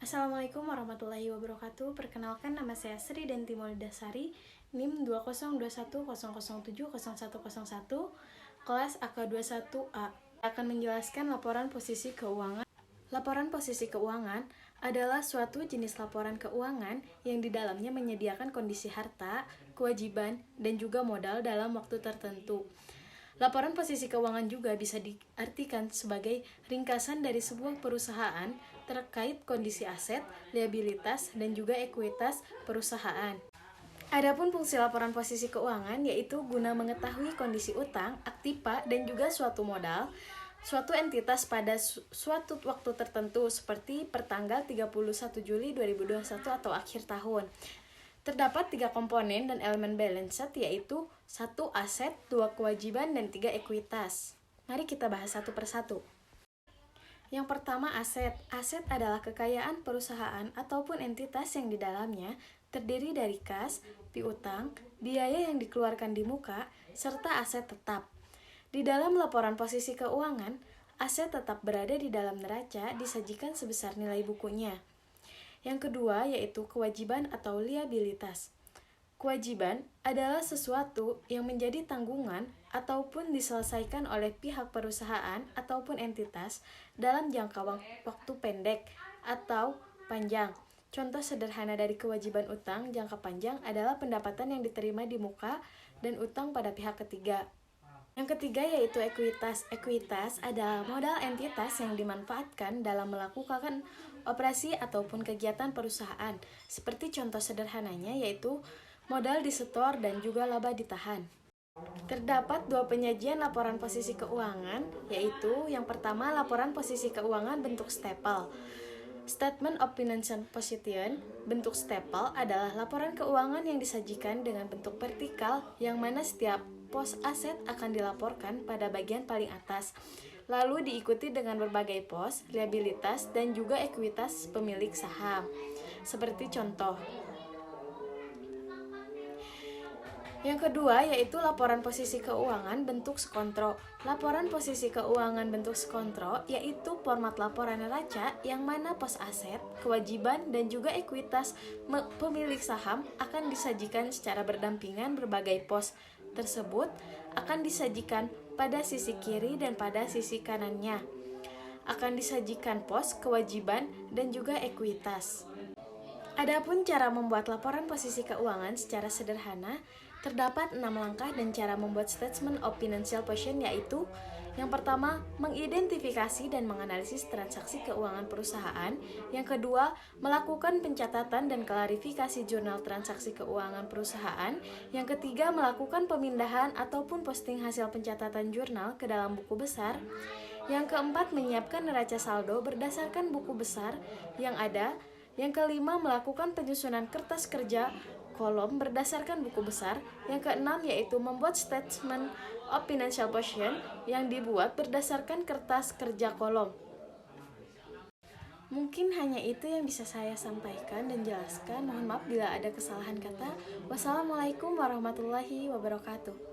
Assalamualaikum warahmatullahi wabarakatuh. Perkenalkan, nama saya Sri Denti Maulidasari, NIM 202100700101, kelas AK21A. Akan menjelaskan laporan posisi keuangan. Laporan posisi keuangan adalah suatu jenis laporan keuangan yang di dalamnya menyediakan kondisi harta, kewajiban, dan juga modal dalam waktu tertentu. Laporan posisi keuangan juga bisa diartikan sebagai ringkasan dari sebuah perusahaan terkait kondisi aset, liabilitas, dan juga ekuitas perusahaan. Adapun fungsi laporan posisi keuangan yaitu guna mengetahui kondisi utang, aktiva, dan juga suatu modal, suatu entitas pada suatu waktu tertentu seperti pertanggal 31 Juli 2021 atau akhir tahun. Terdapat 3 komponen dan elemen balance sheet yaitu 1 aset, 2 kewajiban, dan 3 ekuitas. Mari kita bahas satu persatu. Yang pertama aset. Aset adalah kekayaan perusahaan ataupun entitas yang di dalamnya terdiri dari kas, piutang, biaya yang dikeluarkan di muka, serta aset tetap. Di dalam laporan posisi keuangan, aset tetap berada di dalam neraca disajikan sebesar nilai bukunya. Yang kedua yaitu kewajiban atau liabilitas. Kewajiban adalah sesuatu yang menjadi tanggungan ataupun diselesaikan oleh pihak perusahaan ataupun entitas dalam jangka waktu pendek atau panjang. Contoh sederhana dari kewajiban utang jangka panjang adalah pendapatan yang diterima di muka dan utang pada pihak ketiga. Yang ketiga yaitu ekuitas. Ekuitas adalah modal entitas yang dimanfaatkan dalam melakukan operasi ataupun kegiatan perusahaan. Seperti contoh sederhananya yaitu modal disetor dan juga laba ditahan. Terdapat 2 penyajian laporan posisi keuangan, yaitu yang pertama laporan posisi keuangan bentuk stapel. Statement of Financial Position bentuk stapel adalah laporan keuangan yang disajikan dengan bentuk vertikal yang mana setiap pos aset akan dilaporkan pada bagian paling atas, lalu diikuti dengan berbagai pos, liabilitas, dan juga ekuitas pemilik saham. Seperti contoh. Yang kedua yaitu laporan posisi keuangan bentuk skontro. Laporan posisi keuangan bentuk skontro yaitu format laporan neraca yang mana pos aset, kewajiban, dan juga ekuitas pemilik saham akan disajikan secara berdampingan. Berbagai pos tersebut akan disajikan pada sisi kiri dan pada sisi kanannya. Akan disajikan pos, kewajiban, dan juga ekuitas. Adapun cara membuat laporan posisi keuangan secara sederhana, terdapat 6 langkah dan cara membuat Statement of Financial Position yaitu yang pertama, mengidentifikasi dan menganalisis transaksi keuangan perusahaan. Yang kedua, melakukan pencatatan dan klarifikasi jurnal transaksi keuangan perusahaan. Yang ketiga, melakukan pemindahan ataupun posting hasil pencatatan jurnal ke dalam buku besar. Yang keempat, menyiapkan neraca saldo berdasarkan buku besar yang ada. Yang kelima, melakukan penyusunan kertas kerja kolom berdasarkan buku besar. Yang keenam yaitu membuat Statement of Financial Position yang dibuat berdasarkan kertas kerja kolom. Mungkin hanya itu yang bisa saya sampaikan dan jelaskan. Mohon maaf bila ada kesalahan kata. Wassalamualaikum warahmatullahi wabarakatuh.